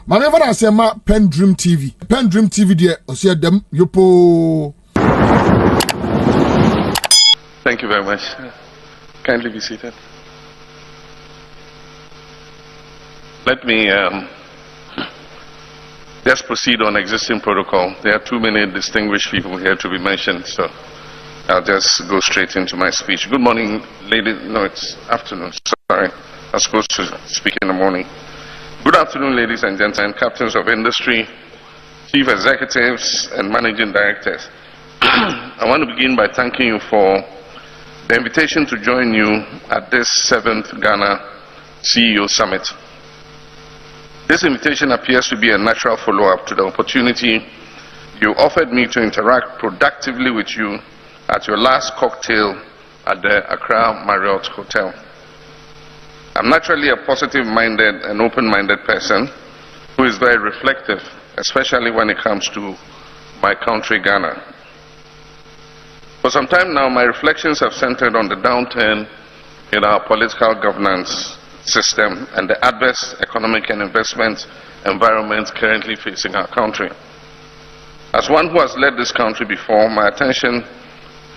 Manever I say ma PENDREAM TV. PENDREAM TV there, I see them yopo. Thank you very much. Kindly be seated. Let me just proceed on existing protocol. There are too many distinguished people here to be mentioned, so I'll just go straight into my speech. Good morning, ladies. No, it's afternoon. Sorry, I was supposed to speak in the morning. Good afternoon, ladies and gentlemen, captains of industry, chief executives, and managing directors. I want to begin by thanking you for the invitation to join you at this 7th Ghana CEO Summit. This invitation appears to be a natural follow-up to the opportunity you offered me to interact productively with you at your last cocktail at the Accra Marriott Hotel. I'm naturally a positive-minded and open-minded person who is very reflective, especially when it comes to my country, Ghana. For some time now, my reflections have centered on the downturn in our political governance system and the adverse economic and investment environment currently facing our country. As one who has led this country before, my attention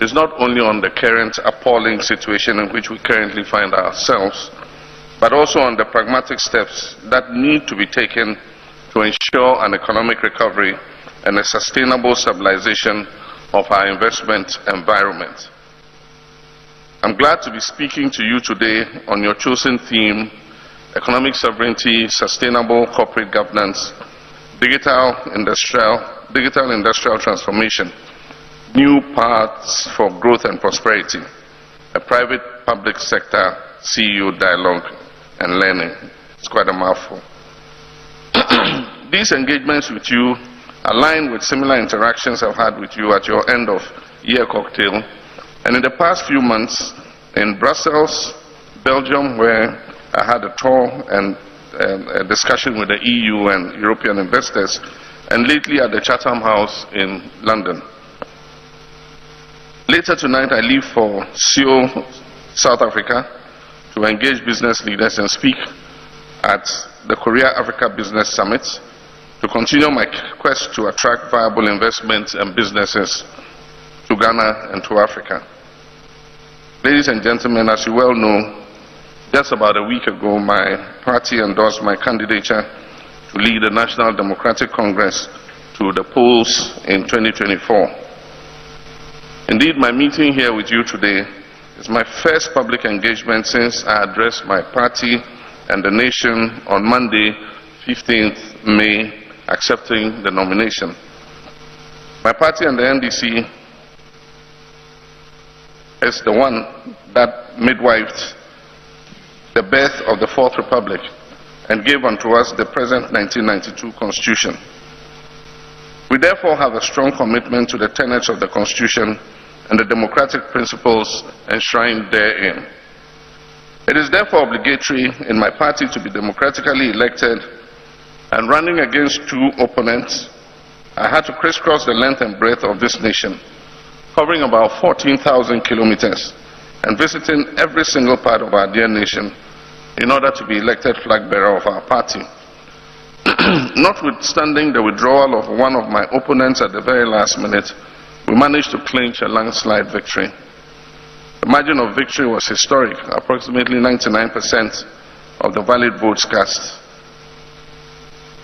is not only on the current appalling situation in which we currently find ourselves, but also on the pragmatic steps that need to be taken to ensure an economic recovery and a sustainable stabilization of our investment environment. I'm glad to be speaking to you today on your chosen theme, economic sovereignty, sustainable corporate governance, digital industrial transformation, new paths for growth and prosperity, a private-public sector CEO dialogue and learning. It's quite a mouthful. These engagements with you align with similar interactions I've had with you at your end-of-year cocktail, and in the past few months in Brussels, Belgium, where I had a tour and a discussion with the EU and European investors, and lately at the Chatham House in London. Later tonight, I leave for Seoul, South Africa, to engage business leaders and speak at the Korea-Africa Business Summit to continue my quest to attract viable investments and businesses to Ghana and to Africa. Ladies and gentlemen, as you well know, just about a week ago, my party endorsed my candidature to lead the National Democratic Congress to the polls in 2024. Indeed, my meeting here with you today is my first public engagement since I addressed my party and the nation on Monday, 15th May, accepting the nomination. My party and the NDC is the one that midwifed the birth of the Fourth Republic and gave unto us the present 1992 Constitution. We therefore have a strong commitment to the tenets of the Constitution and the democratic principles enshrined therein. It is therefore obligatory in my party to be democratically elected, and running against two opponents, I had to crisscross the length and breadth of this nation, covering about 14,000 kilometers and visiting every single part of our dear nation in order to be elected flag bearer of our party. Notwithstanding the withdrawal of one of my opponents at the very last minute, we managed to clinch a landslide victory. The margin of victory was historic, approximately 99% of the valid votes cast,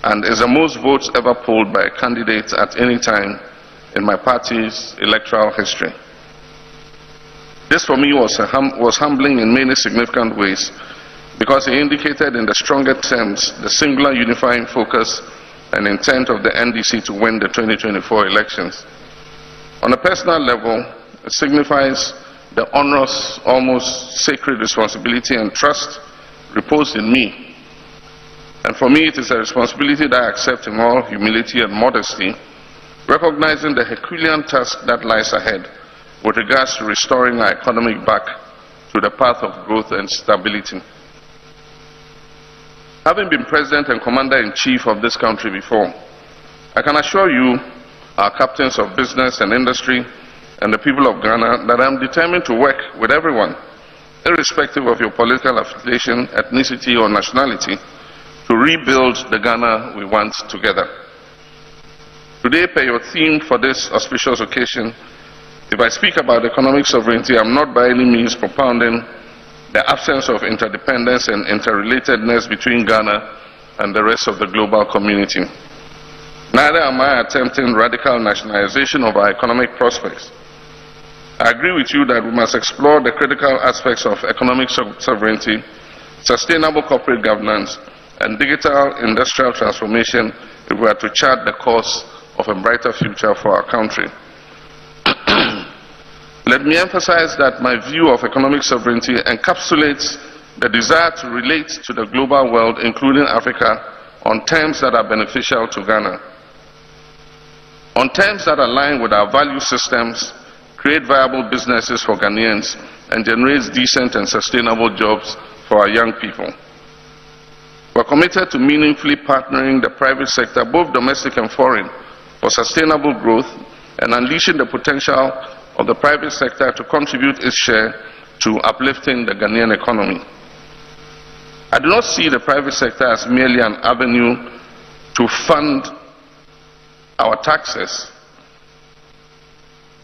and is the most votes ever polled by a candidate at any time in my party's electoral history. This for me was humbling in many significant ways, because it indicated in the stronger terms the singular unifying focus and intent of the NDC to win the 2024 elections. On a personal level, it signifies the onerous, almost sacred responsibility and trust reposed in me. And for me, it is a responsibility that I accept in all humility and modesty, recognizing the Herculean task that lies ahead with regards to restoring our economy back to the path of growth and stability. Having been President and Commander-in-Chief of this country before, I can assure you, our captains of business and industry, and the people of Ghana, that I am determined to work with everyone, irrespective of your political affiliation, ethnicity, or nationality, to rebuild the Ghana we want together. Today, per your theme for this auspicious occasion, if I speak about economic sovereignty, I'm not by any means propounding the absence of interdependence and interrelatedness between Ghana and the rest of the global community. Neither am I attempting radical nationalization of our economic prospects. I agree with you that we must explore the critical aspects of economic sovereignty, sustainable corporate governance, and digital industrial transformation if we are to chart the course of a brighter future for our country. Let me emphasize that my view of economic sovereignty encapsulates the desire to relate to the global world, including Africa, on terms that are beneficial to Ghana, on terms that align with our value systems, create viable businesses for Ghanaians, and generates decent and sustainable jobs for our young people. We are committed to meaningfully partnering the private sector, both domestic and foreign, for sustainable growth and unleashing the potential of the private sector to contribute its share to uplifting the Ghanaian economy. I do not see the private sector as merely an avenue to fund our taxes.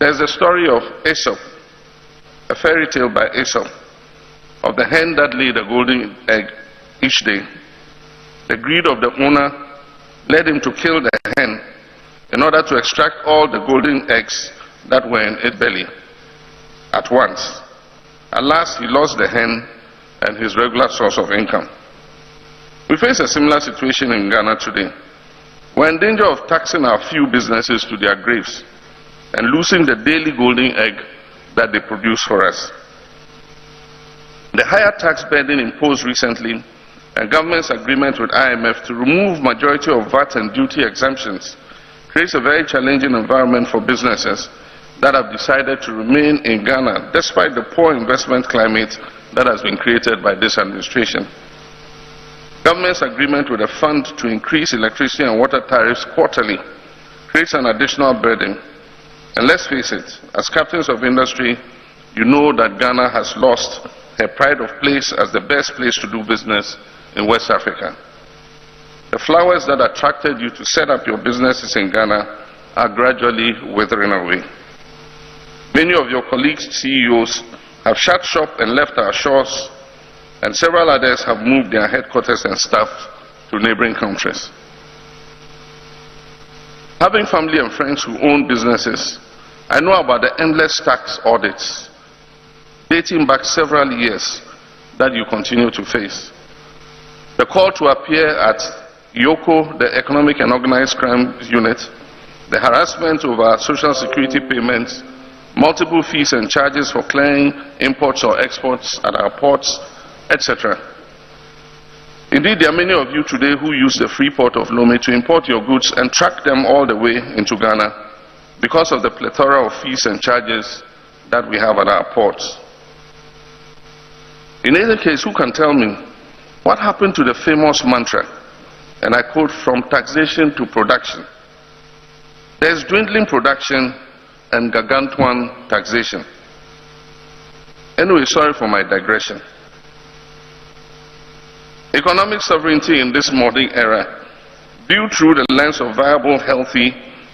There's the story of Aesop, a fairy tale by Aesop, of the hen that laid a golden egg each day. The greed of the owner led him to kill the hen in order to extract all the golden eggs that were in its belly at once. At last, he lost the hen and his regular source of income. We face a similar situation in Ghana today. We're in danger of taxing our few businesses to their graves and losing the daily golden egg that they produce for us. The higher tax burden imposed recently and government's agreement with IMF to remove majority of VAT and duty exemptions creates a very challenging environment for businesses that have decided to remain in Ghana despite the poor investment climate that has been created by this administration. Government's agreement with a fund to increase electricity and water tariffs quarterly creates an additional burden. And let's face it, as captains of industry, you know that Ghana has lost her pride of place as the best place to do business in West Africa. The flowers that attracted you to set up your businesses in Ghana are gradually withering away. Many of your colleagues, CEOs, have shut shop and left our shores, and several others have moved their headquarters and staff to neighboring countries. Having family and friends who own businesses, I know about the endless tax audits dating back several years that you continue to face. The call to appear at IOCO, the Economic and Organized Crime Unit, the harassment over social security payments, multiple fees and charges for clearing imports or exports at our ports, etc. Indeed, there are many of you today who use the free port of Lome to import your goods and track them all the way into Ghana because of the plethora of fees and charges that we have at our ports. In either case, who can tell me what happened to the famous mantra, and I quote, from taxation to production? There's dwindling production and gargantuan taxation. Anyway, sorry for my digression. Economic sovereignty in this modern era, viewed through the lens of viable, healthy,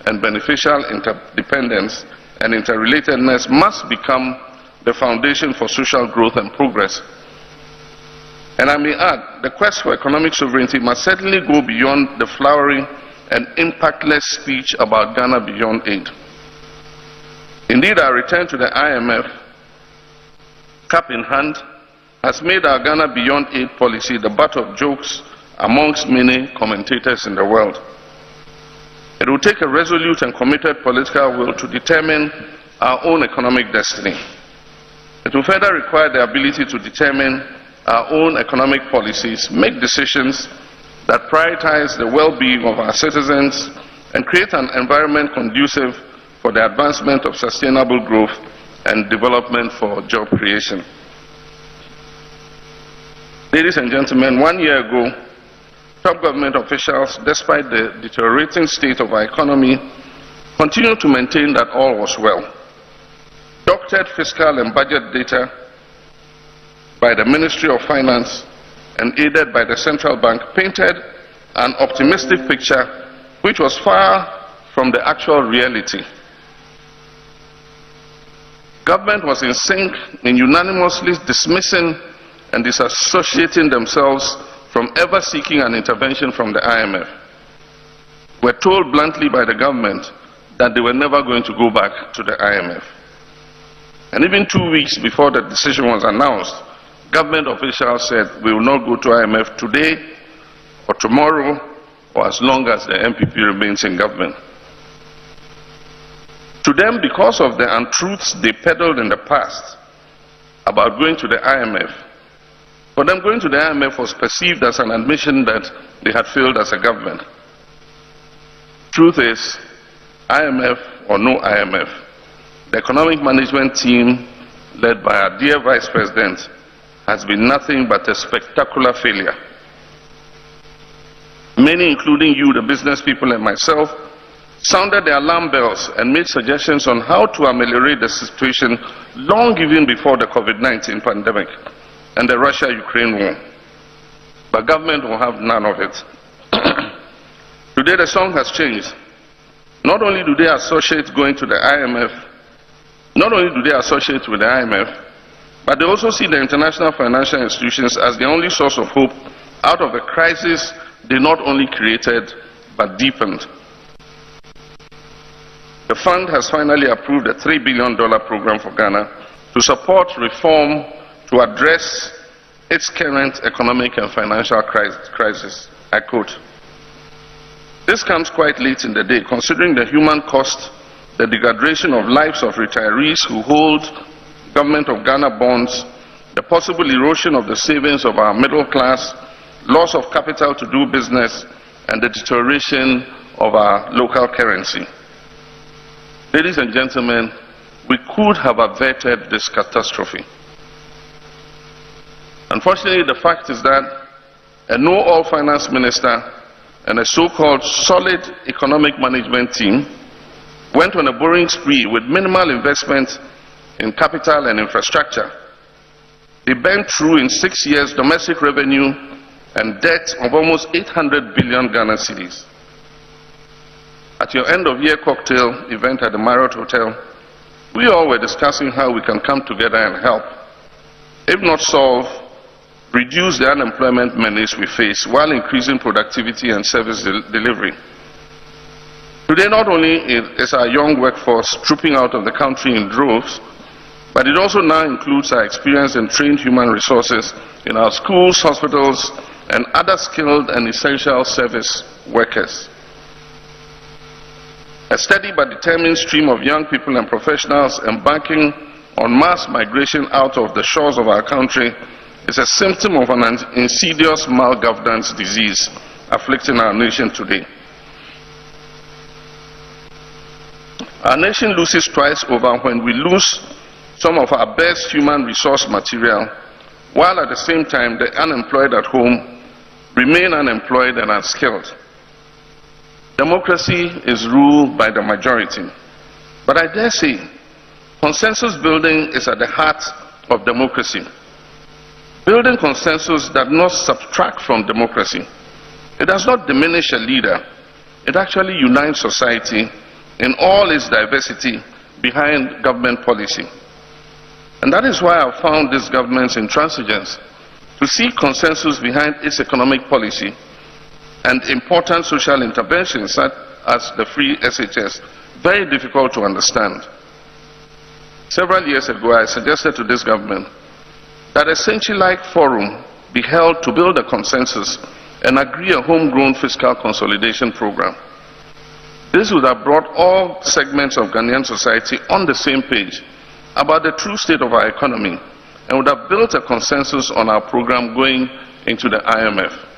and beneficial interdependence and interrelatedness, must become the foundation for social growth and progress. And I may add, the quest for economic sovereignty must certainly go beyond the flowery and impactless speech about Ghana beyond aid. Indeed, our return to the IMF, cap in hand, has made our Ghana beyond aid policy the butt of jokes amongst many commentators in the world. It will take a resolute and committed political will to determine our own economic destiny. It will further require the ability to determine our own economic policies, make decisions that prioritize the well-being of our citizens, and create an environment conducive for the advancement of sustainable growth and development for job creation. Ladies and gentlemen, 1 year ago, top government officials, despite the deteriorating state of our economy, continued to maintain that all was well. Doctored fiscal and budget data by the Ministry of Finance and aided by the central bank, painted an optimistic picture which was far from the actual reality. Government was in sync in unanimously dismissing and disassociating themselves from ever seeking an intervention from the IMF. Were told bluntly by the government that they were never going to go back to the IMF. And even 2 weeks before the decision was announced, government officials said, we will not go to IMF today or tomorrow or as long as the MPP remains in government. To them, because of the untruths they peddled in the past about going to the IMF, for them going to the IMF was perceived as an admission that they had failed as a government. Truth is, IMF or no IMF, the economic management team led by our dear Vice President has been nothing but a spectacular failure. Many, including you, the business people, and myself, sounded the alarm bells and made suggestions on how to ameliorate the situation long even before the COVID-19 pandemic and the Russia-Ukraine war. But government will have none of it. Today the song has changed. Not only do they associate going to the IMF, not only do they associate with the IMF, but they also see the international financial institutions as the only source of hope out of a crisis they not only created but deepened. The fund has finally approved a $3 billion program for Ghana to support reform to address its current economic and financial crisis. I quote, "This comes quite late in the day, considering the human cost, the degradation of lives of retirees who hold Government of Ghana bonds, the possible erosion of the savings of our middle class, loss of capital to do business, and the deterioration of our local currency. Ladies and gentlemen, we could have averted this catastrophe. Unfortunately, the fact is that a know-all finance minister and a so-called solid economic management team went on a borrowing spree with minimal investment in capital and infrastructure. They burned through in 6 years domestic revenue and debt of almost 800 billion Ghana cedis. At your end-of-year cocktail event at the Marriott Hotel, we all were discussing how we can come together and help, if not solve, reduce the unemployment menace we face while increasing productivity and service delivery. Today, not only is our young workforce trooping out of the country in droves, but it also now includes our experienced and trained human resources in our schools, hospitals, and other skilled and essential service workers. A steady but determined stream of young people and professionals embarking on mass migration out of the shores of our country is a symptom of an insidious malgovernance disease afflicting our nation today. Our nation loses twice over when we lose some of our best human resource material, while at the same time the unemployed at home remain unemployed and unskilled. Democracy is ruled by the majority, but I dare say consensus building is at the heart of democracy. Building consensus does not subtract from democracy. It does not diminish a leader. It actually unites society in all its diversity behind government policy. And that is why I found this government's intransigence to seek consensus behind its economic policy and important social interventions such as the free SHS very difficult to understand. Several years ago, I suggested to this government that a century-like forum be held to build a consensus and agree a homegrown fiscal consolidation program. This would have brought all segments of Ghanaian society on the same page about the true state of our economy and would have built a consensus on our program going into the IMF.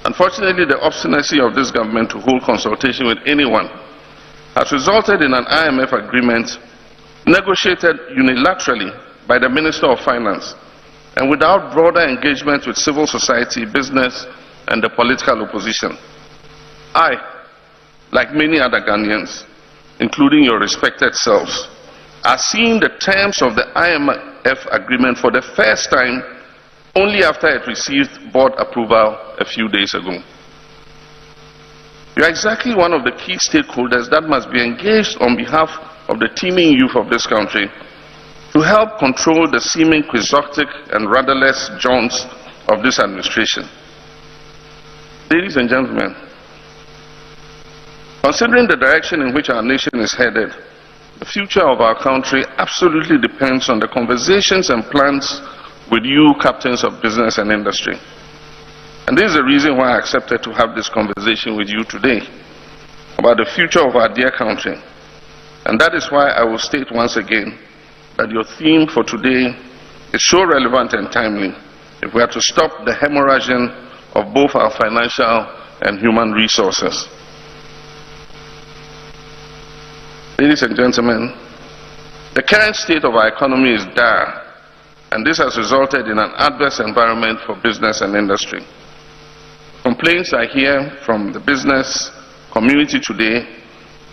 Unfortunately, the obstinacy of this government to hold consultation with anyone has resulted in an IMF agreement negotiated unilaterally by the Minister of Finance and without broader engagement with civil society, business, and the political opposition. I, like many other Ghanaians, including your respected selves, are seeing the terms of the IMF agreement for the first time only after it received board approval a few days ago. You are exactly one of the key stakeholders that must be engaged on behalf of the teeming youth of this country to help control the seeming quixotic and rudderless jaunts of this administration. Ladies and gentlemen, considering the direction in which our nation is headed, the future of our country absolutely depends on the conversations and plans with you, captains of business and industry. And this is the reason why I accepted to have this conversation with you today about the future of our dear country. And that is why I will state once again that your theme for today is so relevant and timely if we are to stop the hemorrhaging of both our financial and human resources. Ladies and gentlemen, the current state of our economy is dire, and this has resulted in an adverse environment for business and industry. Complaints I hear from the business community today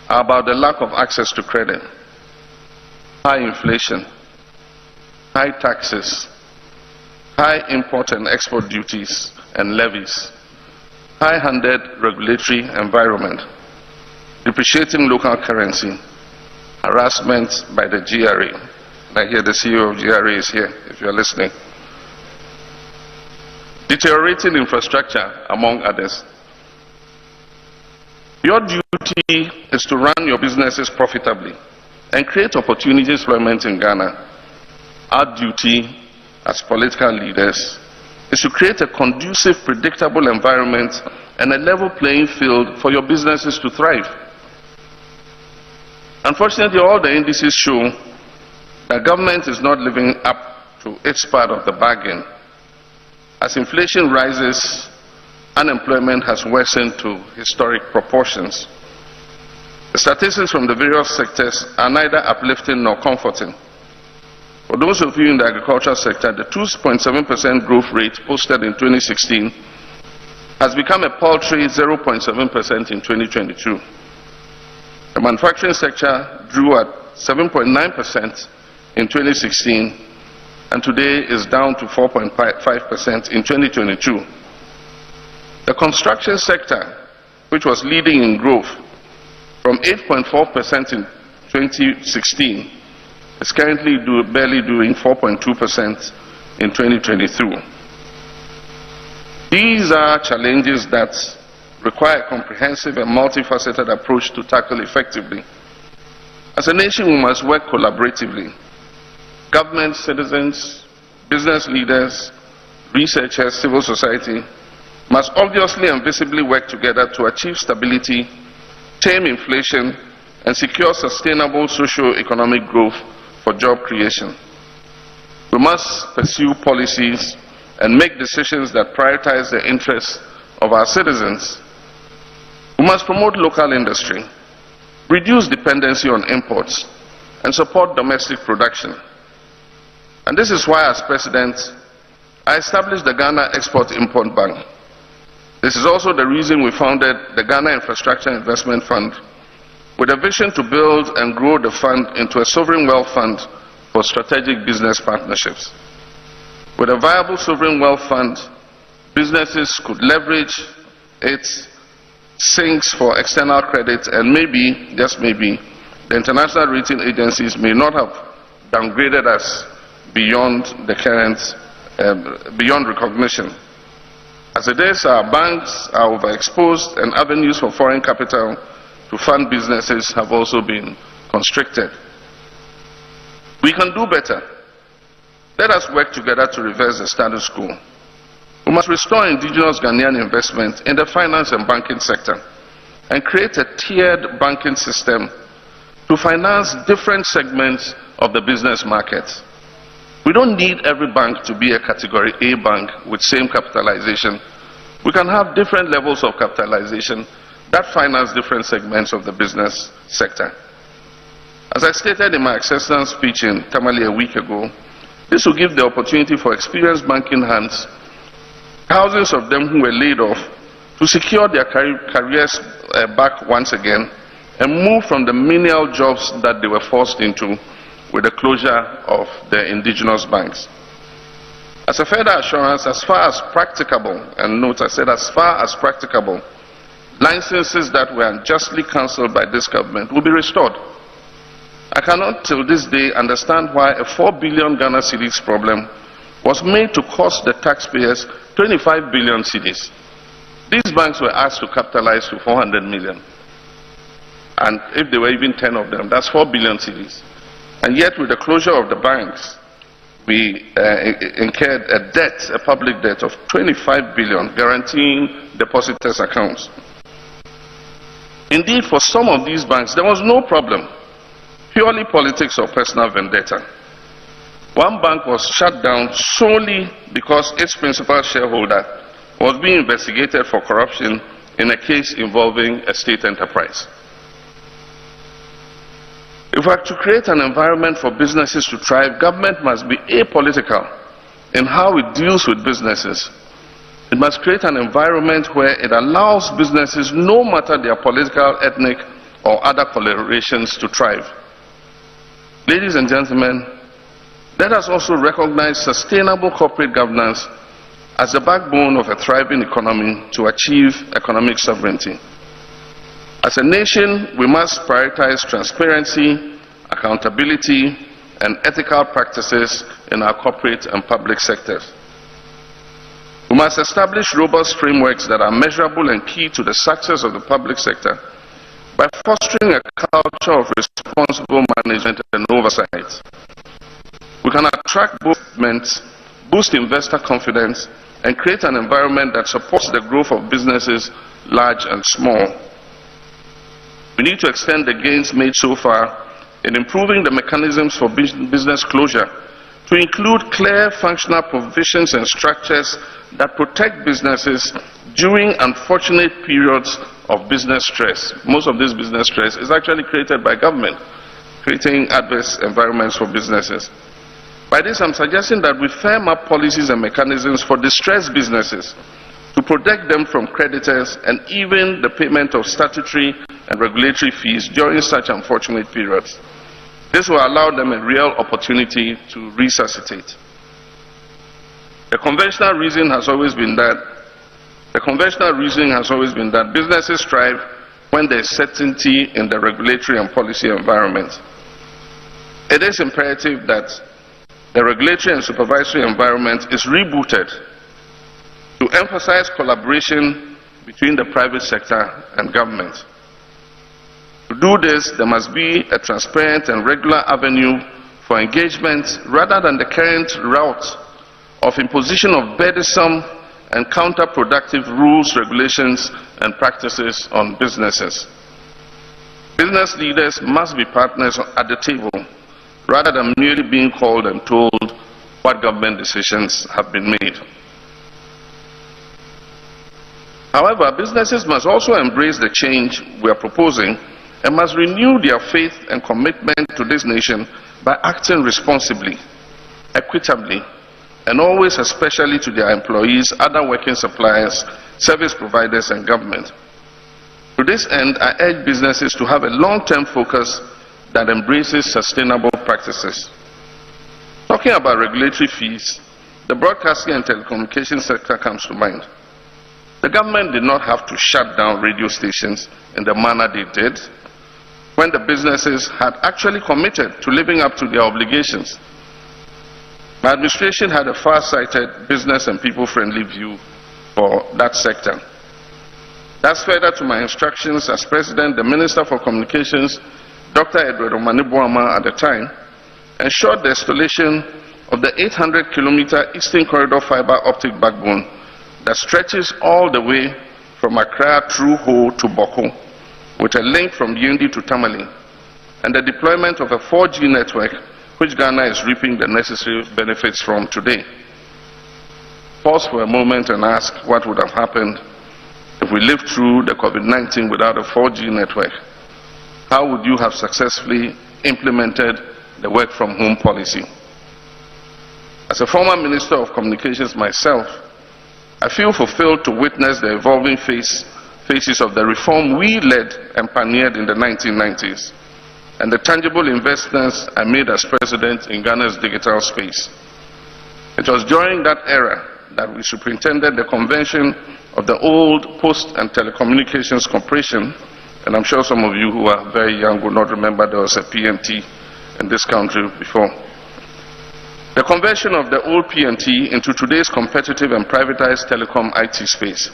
are about the lack of access to credit, high inflation, high taxes, high import and export duties and levies, high-handed regulatory environment, depreciating local currency, harassment by the GRA. And I hear the CEO of GRA is here, if you are listening. Deteriorating infrastructure, among others. Your duty is to run your businesses profitably and create opportunities for employment in Ghana. Our duty as political leaders is to create a conducive, predictable environment and a level playing field for your businesses to thrive. Unfortunately, all the indices show that government is not living up to its part of the bargain. As inflation rises, unemployment has worsened to historic proportions. The statistics from the various sectors are neither uplifting nor comforting. For those of you in the agricultural sector, the 2.7% growth rate posted in 2016 has become a paltry 0.7% in 2022. The manufacturing sector grew at 7.9% in 2016 and today is down to 4.5% in 2022. The construction sector, which was leading in growth from 8.4% in 2016, is currently barely doing 4.2% in 2022. These are challenges that require a comprehensive and multifaceted approach to tackle effectively. As a nation, we must work collaboratively. Government, citizens, business leaders, researchers, civil society must obviously and visibly work together to achieve stability, tame inflation, and secure sustainable socio-economic growth for job creation. We must pursue policies and make decisions that prioritize the interests of our citizens. We must promote local industry, reduce dependency on imports, and support domestic production. And this is why, as President, I established the Ghana Export-Import Bank. This is also the reason we founded the Ghana Infrastructure Investment Fund, with a vision to build and grow the fund into a sovereign wealth fund for strategic business partnerships. With a viable sovereign wealth fund, businesses could leverage its sinks for external credit, and maybe, just maybe, the international rating agencies may not have downgraded us beyond the current, beyond recognition. As it is, our banks are overexposed and avenues for foreign capital to fund businesses have also been constricted. We can do better. Let us work together to reverse the status quo. We must restore indigenous Ghanaian investment in the finance and banking sector and create a tiered banking system to finance different segments of the business market. We don't need every bank to be a category A bank with same capitalization. We can have different levels of capitalization that finance different segments of the business sector. As I stated in my acceptance speech in Tamale a week ago, this will give the opportunity for experienced banking hands, thousands of them who were laid off, to secure their careers back once again and move from the menial jobs that they were forced into with the closure of the indigenous banks. As a further assurance, as far as practicable, and note I said as far as practicable, licenses that were unjustly cancelled by this government will be restored. I cannot till this day understand why a 4 billion Ghana cedis problem was made to cost the taxpayers 25 billion cedis. These banks were asked to capitalize to 400 million. And if there were even 10 of them, that's 4 billion cedis. And yet with the closure of the banks, we incurred a debt, a public debt of 25 billion, guaranteeing depositors' accounts. Indeed, for some of these banks, there was no problem, purely politics or personal vendetta. One bank was shut down solely because its principal shareholder was being investigated for corruption in a case involving a state enterprise. If we are to create an environment for businesses to thrive, government must be apolitical in how it deals with businesses. It must create an environment where it allows businesses, no matter their political, ethnic, or other colorations, to thrive. Ladies and gentlemen, let us also recognize sustainable corporate governance as the backbone of a thriving economy to achieve economic sovereignty. As a nation, we must prioritize transparency, accountability, and ethical practices in our corporate and public sectors. We must establish robust frameworks that are measurable and key to the success of the public sector by fostering a culture of responsible management and oversight. We can attract movements, boost investor confidence, and create an environment that supports the growth of businesses, large and small. We need to extend the gains made so far in improving the mechanisms for business closure to include clear functional provisions and structures that protect businesses during unfortunate periods of business stress. Most of this business stress is actually created by government, creating adverse environments for businesses. By this, I'm suggesting that we firm up policies and mechanisms for distressed businesses to protect them from creditors and even the payment of statutory and regulatory fees during such unfortunate periods. This will allow them a real opportunity to resuscitate. The conventional reason has always been that businesses thrive when there is certainty in the regulatory and policy environment. It is imperative that the regulatory and supervisory environment is rebooted to emphasize collaboration between the private sector and government. To do this, there must be a transparent and regular avenue for engagement rather than the current route of imposition of burdensome and counterproductive rules, regulations, and practices on businesses. Business leaders must be partners at the table rather than merely being called and told what government decisions have been made. However, businesses must also embrace the change we are proposing and must renew their faith and commitment to this nation by acting responsibly, equitably, and always especially to their employees, other working suppliers, service providers, and government. To this end, I urge businesses to have a long-term focus that embraces sustainable practices. Talking about regulatory fees, the broadcasting and telecommunications sector comes to mind. The government did not have to shut down radio stations in the manner they did when the businesses had actually committed to living up to their obligations. My administration had a far-sighted, business and people-friendly view for that sector. That's further to my instructions as President, the Minister for Communications, Dr. Bawumia at the time, ensured the installation of the 800-kilometer Eastern Corridor fiber optic backbone that stretches all the way from Accra through Ho to Boko, with a link from Yendi to Tamale, and the deployment of a 4G network which Ghana is reaping the necessary benefits from today. Pause for a moment and ask what would have happened if we lived through the COVID-19 without a 4G network. How would you have successfully implemented the work-from-home policy? As a former Minister of Communications myself, I feel fulfilled to witness the evolving phases of the reform we led and pioneered in the 1990s, and the tangible investments I made as President in Ghana's digital space. It It was during that era that we superintended the convention of the old Post and Telecommunications Corporation, and I'm sure some of you who are very young will not remember there was a PNT in this country before. The conversion of the old PNT into today's competitive and privatized telecom IT space,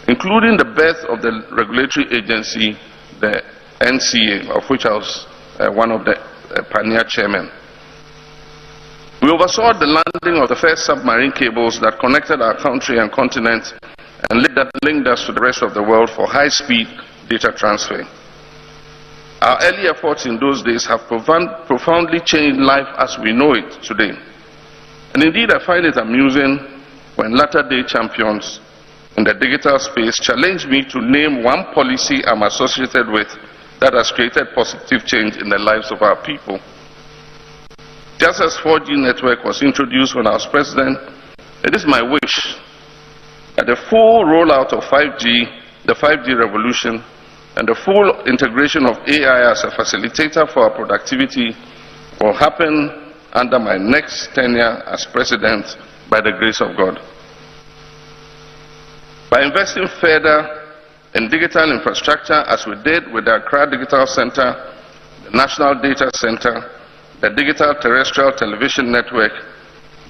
including the birth of the regulatory agency, the NCA, of which I was one of the pioneer chairmen. We oversaw the landing of the first submarine cables that connected our country and continent and linked us to the rest of the world for high-speed data transfer. Our early efforts in those days have profoundly changed life as we know it today. And indeed, I find it amusing when latter-day champions in the digital space challenge me to name one policy I'm associated with that has created positive change in the lives of our people. Just as 4G network was introduced when I was president, it is my wish that the full rollout of 5G, the 5G revolution, and the full integration of AI as a facilitator for our productivity will happen under my next tenure as president by the grace of God. By investing further in digital infrastructure as we did with the Accra Digital Center, the National Data Center, the Digital Terrestrial Television Network,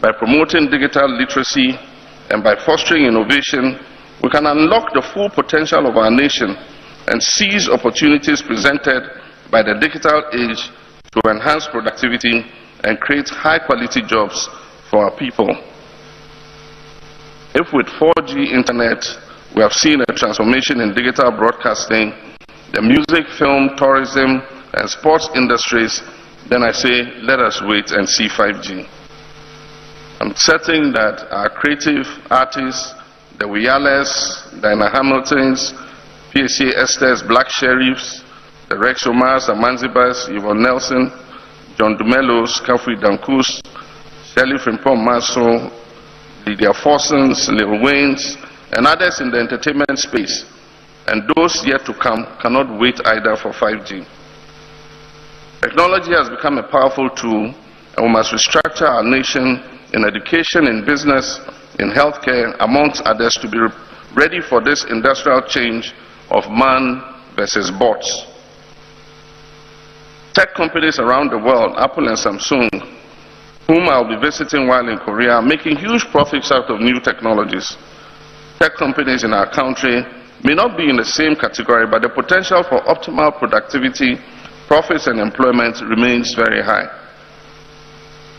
by promoting digital literacy and by fostering innovation, we can unlock the full potential of our nation and seize opportunities presented by the digital age to enhance productivity and create high-quality jobs for our people. If with 4G internet we have seen a transformation in digital broadcasting, the music, film, tourism, and sports industries, then I say let us wait and see 5G. I'm certain that our creative artists, the Wiyales, Diana Hamiltons, PSA Estes, Black Sheriffs, the Rex Omars, Amanzibas, Yvonne Nelson, John Dumelos, Kafri Dankus, Shirley Frimpong Maso, Lydia Forsons, Lil Waynes, and others in the entertainment space, and those yet to come cannot wait either for 5G. Technology has become a powerful tool, and we must restructure our nation in education, in business, in healthcare, amongst others, to be ready for this industrial change of man versus bots. Tech companies around the world, Apple and Samsung, whom I'll be visiting while in Korea, are making huge profits out of new technologies. Tech companies in our country may not be in the same category, but the potential for optimal productivity, profits, and employment remains very high.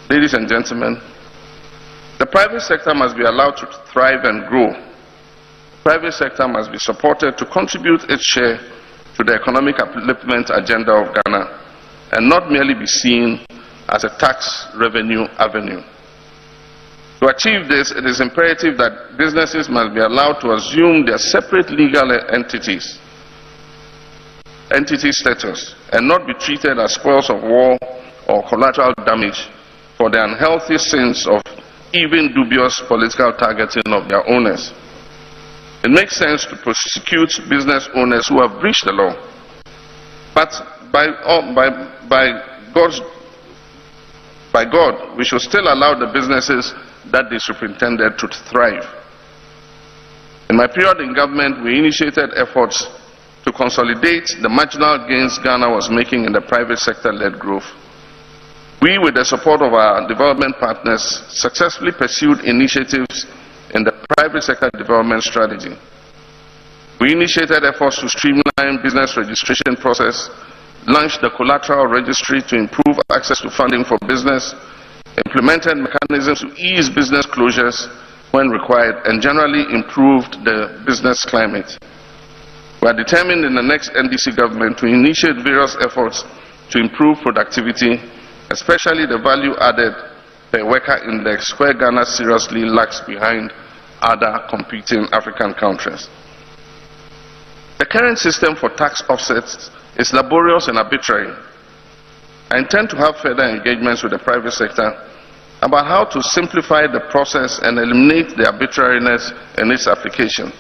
Ladies and gentlemen, the private sector must be allowed to thrive and grow. The private sector must be supported to contribute its share to the economic upliftment agenda of Ghana, and not merely be seen as a tax revenue avenue. To achieve this, it is imperative that businesses must be allowed to assume their separate legal entity status and not be treated as spoils of war or collateral damage for the unhealthy sins of even dubious political targeting of their owners. It makes sense to prosecute business owners who have breached the law, but by God, we should still allow the businesses that they superintended to thrive. In my period in government, we initiated efforts to consolidate the marginal gains Ghana was making in the private sector-led growth. We, with the support of our development partners, successfully pursued initiatives in the private sector development strategy. We initiated efforts to streamline business registration process, launched the collateral registry to improve access to funding for business, implemented mechanisms to ease business closures when required, and generally improved the business climate. We are determined in the next NDC government to initiate various efforts to improve productivity, especially the value added per worker index, where Ghana seriously lags behind other competing African countries. The current system for tax offsets is laborious and arbitrary. I intend to have further engagements with the private sector about how to simplify the process and eliminate the arbitrariness in its application.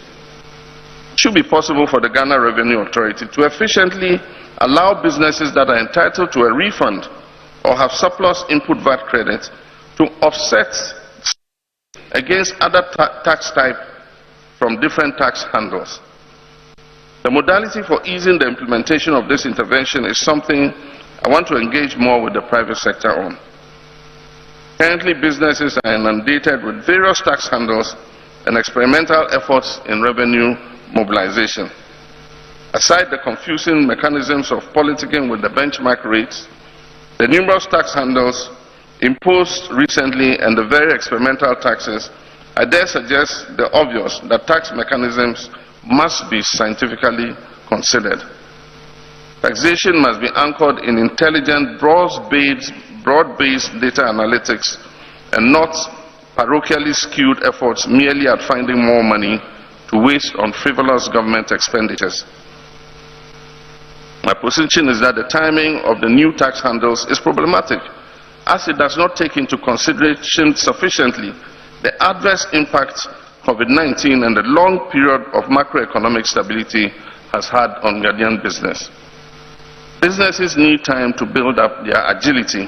It should be possible for the Ghana Revenue Authority to efficiently allow businesses that are entitled to a refund or have surplus input VAT credit to offset against other tax types from different tax handles. The modality for easing the implementation of this intervention is something I want to engage more with the private sector on. Currently, businesses are inundated with various tax handles and experimental efforts in revenue mobilization. Aside the confusing mechanisms of politicking with the benchmark rates, the numerous tax handles imposed recently and the very experimental taxes, I dare suggest the obvious that tax mechanisms must be scientifically considered. Taxation must be anchored in intelligent, broad-based data analytics and not parochially skewed efforts merely at finding more money to waste on frivolous government expenditures. My position is that the timing of the new tax handles is problematic, as it does not take into consideration sufficiently the adverse impact COVID-19 and the long period of macroeconomic stability has had on Ghanaian business. Businesses need time to build up their agility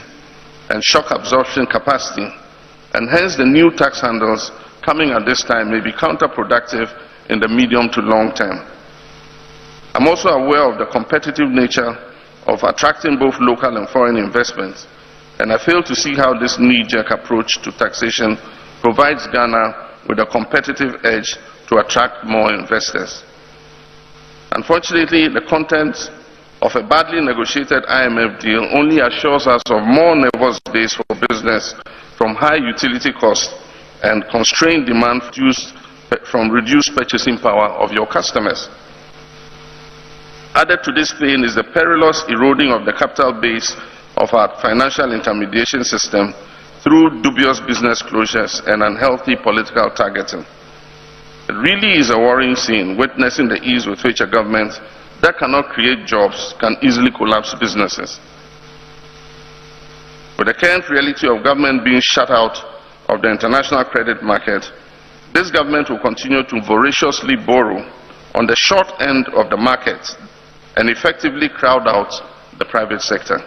and shock absorption capacity, and hence the new tax handles coming at this time may be counterproductive in the medium to long term. I'm also aware of the competitive nature of attracting both local and foreign investments, and I fail to see how this knee-jerk approach to taxation provides Ghana with a competitive edge to attract more investors. Unfortunately, the content of a badly negotiated IMF deal only assures us of more nervous days for business from high utility costs and constrained demand from reduced purchasing power of your customers. Added to this pain is the perilous eroding of the capital base of our financial intermediation system through dubious business closures and unhealthy political targeting. It really is a worrying scene, witnessing the ease with which a government that cannot create jobs can easily collapse businesses. With the current reality of government being shut out of the international credit market, this government will continue to voraciously borrow on the short end of the market and effectively crowd out the private sector.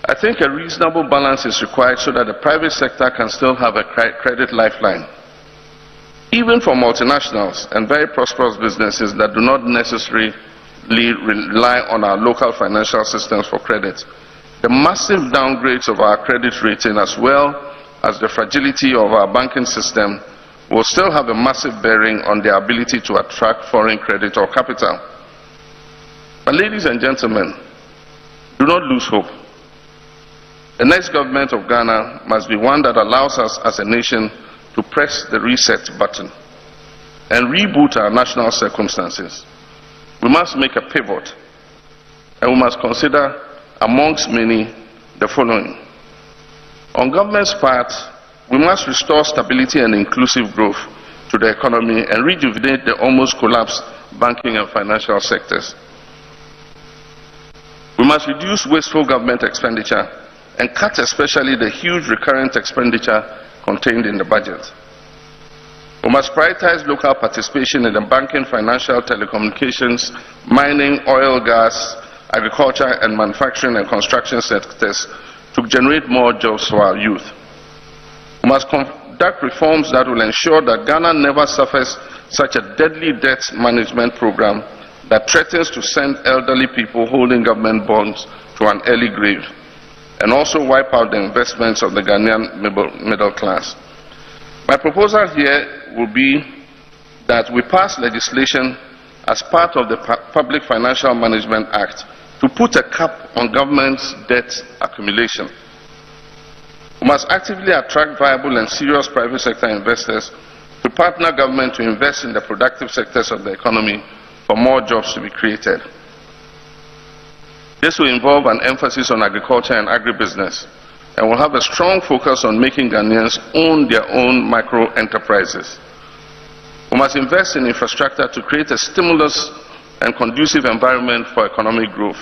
I think a reasonable balance is required so that the private sector can still have a credit lifeline. Even for multinationals and very prosperous businesses that do not necessarily rely on our local financial systems for credit, the massive downgrades of our credit rating as well as the fragility of our banking system will still have a massive bearing on their ability to attract foreign credit or capital. But ladies and gentlemen, do not lose hope. The next government of Ghana must be one that allows us as a nation to press the reset button and reboot our national circumstances. We must make a pivot, and we must consider, amongst many, the following. On government's part, we must restore stability and inclusive growth to the economy and rejuvenate the almost collapsed banking and financial sectors. We must reduce wasteful government expenditure and cut especially the huge recurrent expenditure contained in the budget. We must prioritize local participation in the banking, financial, telecommunications, mining, oil, gas, agriculture, and manufacturing and construction sectors to generate more jobs for our youth. We must conduct reforms that will ensure that Ghana never suffers such a deadly debt management program that threatens to send elderly people holding government bonds to an early grave, and also wipe out the investments of the Ghanaian middle class. My proposal here will be that we pass legislation as part of the Public Financial Management Act to put a cap on government's debt accumulation. We must actively attract viable and serious private sector investors to partner government to invest in the productive sectors of the economy for more jobs to be created. This will involve an emphasis on agriculture and agribusiness, and will have a strong focus on making Ghanaians own their own micro-enterprises. We must invest in infrastructure to create a stimulus and conducive environment for economic growth.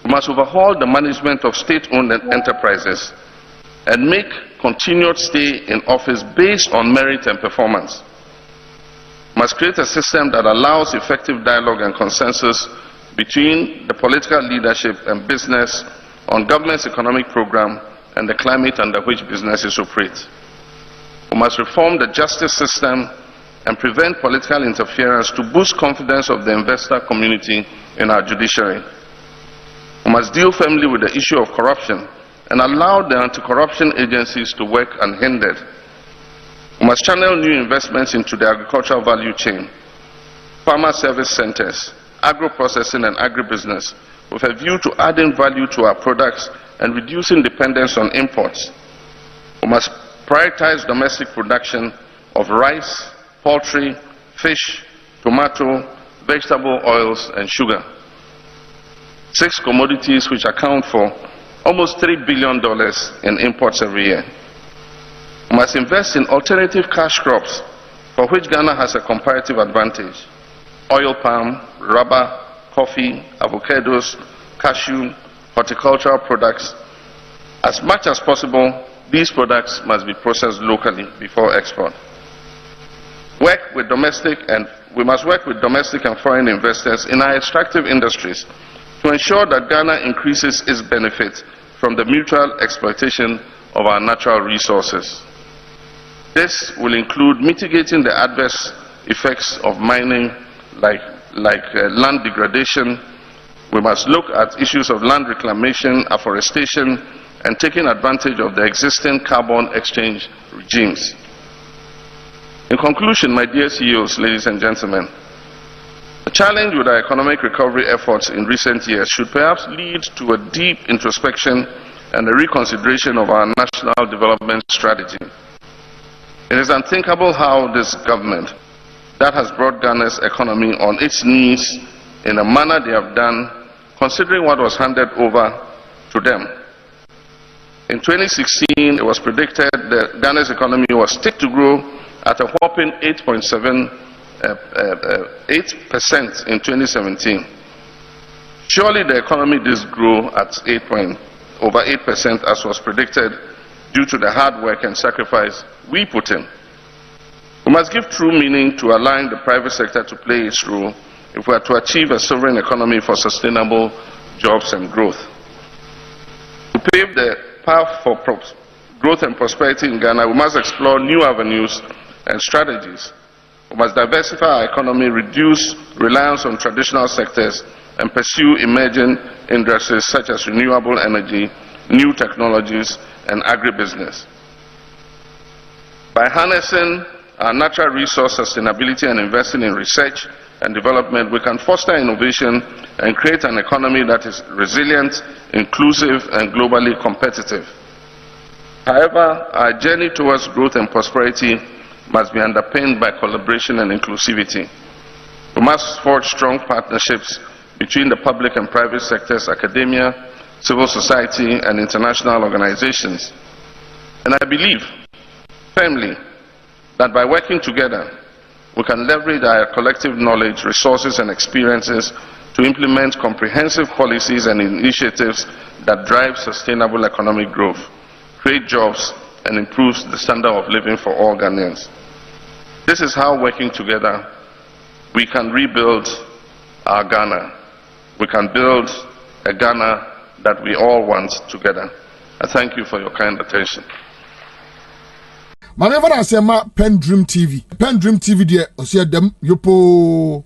We must overhaul the management of state-owned enterprises and make continued stay in office based on merit and performance. We must create a system that allows effective dialogue and consensus between the political leadership and business on government's economic program and the climate under which businesses operate. We must reform the justice system and prevent political interference to boost confidence of the investor community in our judiciary. We must deal firmly with the issue of corruption and allow the anti-corruption agencies to work unhindered. We must channel new investments into the agricultural value chain, farmer service centers, agro-processing and agribusiness, with a view to adding value to our products and reducing dependence on imports. We must prioritize domestic production of rice, poultry, fish, tomato, vegetable oils, and sugar. 6 commodities which account for almost $3 billion in imports every year. We must invest in alternative cash crops for which Ghana has a comparative advantage: oil palm, rubber, coffee, avocados, cashew, horticultural products. As much as possible, these products must be processed locally before export. We must work with domestic and foreign investors in our extractive industries to ensure that Ghana increases its benefit from the mutual exploitation of our natural resources. This will include mitigating the adverse effects of mining like land degradation. We must look at issues of land reclamation, afforestation, and taking advantage of the existing carbon exchange regimes. In conclusion, my dear CEOs, ladies and gentlemen, the challenge with our economic recovery efforts in recent years should perhaps lead to a deep introspection and a reconsideration of our national development strategy. It is unthinkable how this government that has brought Ghana's economy on its knees in a manner they have done, considering what was handed over to them. In 2016, it was predicted that Ghana's economy was set to grow at a whopping 8% in 2017. Surely the economy did grow at over 8% as was predicted due to the hard work and sacrifice we put in. We must give true meaning to allowing the private sector to play its role if we are to achieve a sovereign economy for sustainable jobs and growth. To pave the path for growth and prosperity in Ghana, we must explore new avenues and strategies. We must diversify our economy, reduce reliance on traditional sectors, and pursue emerging industries such as renewable energy, new technologies, and agribusiness. By harnessing our natural resource sustainability and investing in research and development, we can foster innovation and create an economy that is resilient, inclusive, and globally competitive. However, our journey towards growth and prosperity must be underpinned by collaboration and inclusivity. We must forge strong partnerships between the public and private sectors, academia, civil society, and international organizations. And I believe firmly that by working together, we can leverage our collective knowledge, resources, and experiences to implement comprehensive policies and initiatives that drive sustainable economic growth, create jobs, and improve the standard of living for all Ghanaians. This is how, working together, we can rebuild our Ghana. We can build a Ghana that we all want together. I thank you for your kind attention. Manever I say PENDREAM TV. PENDREAM TV there, I see them yopo.